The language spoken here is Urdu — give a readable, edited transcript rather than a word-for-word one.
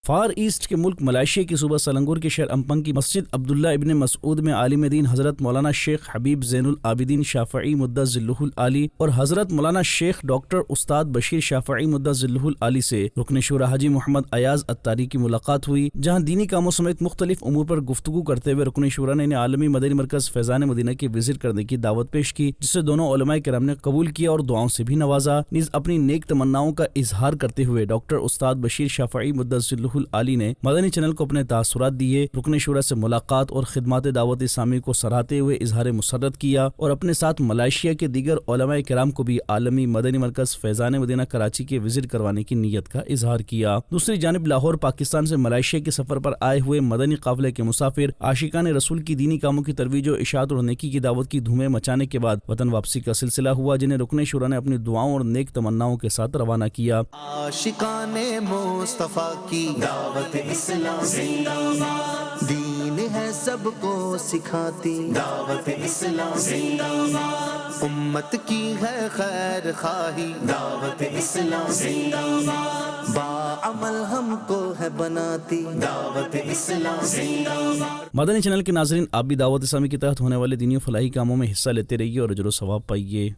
فار ایسٹ کے ملک ملائیشیا کی صوبہ سلنگور کے شہر امپنگ کی مسجد عبداللہ ابن مسعود میں عالم دین حضرت مولانا شیخ حبیب زین العابدین شافعی مدہ ذلہ العالی اور حضرت مولانا شیخ ڈاکٹر استاد بشیر شافعی مدہ ذلہ العالی سے رکن شورا حاجی محمد ایاز اتاری کی ملاقات ہوئی، جہاں دینی کاموں سمیت مختلف امور پر گفتگو کرتے ہوئے رکن شورا نے انہیں عالمی مدنی مرکز فیضان مدینہ کی وزٹ کرنے کی دعوت پیش کی، جسے دونوں علماء کرام نے قبول کیا اور دعاؤں سے بھی نوازا۔ نیز اپنی نیک تمناؤں کا اظہار کرتے ہوئے ڈاکٹر استاد بشیر شافعی مدہ ذلہ العالی نے مدنی چینل کو اپنے تاثرات دیے، رکن شورا سے ملاقات اور خدمات دعوت اسلامی کو سراہتے ہوئے اظہار مسرت کیا اور اپنے ساتھ ملائیشیا کے دیگر علماء کرام کو بھی عالمی مدنی مرکز فیضان مدینہ کراچی کے وزٹ کروانے کی نیت کا اظہار کیا۔ دوسری جانب لاہور پاکستان سے ملائیشیا کے سفر پر آئے ہوئے مدنی قافلے کے مسافر عاشقان رسول کی دینی کاموں کی ترویج و اشاعت اور نیکی کی دعوت کی دھومیں مچانے کے بعد وطن واپسی کا سلسلہ ہوا، جنہیں رکن شورا نے اپنی دعاؤں اور نیک تمناؤں کے ساتھ روانہ کیا۔ عاشقان مصطفیٰ کی دعوت اسلام زندہ باد، دین ہے سب کو سکھاتی دعوت اسلام زندہ باد، امت کی ہے خیر خواہی دعوت اسلام زندہ باد، باعمل ہم کو ہے بناتی دعوت اسلام زندہ باد۔ مدنی چینل کے ناظرین، آپ بھی دعوت اسلامی کے تحت ہونے والے دینی و فلاحی کاموں میں حصہ لیتے رہیے اور اجر و ثواب پائیے۔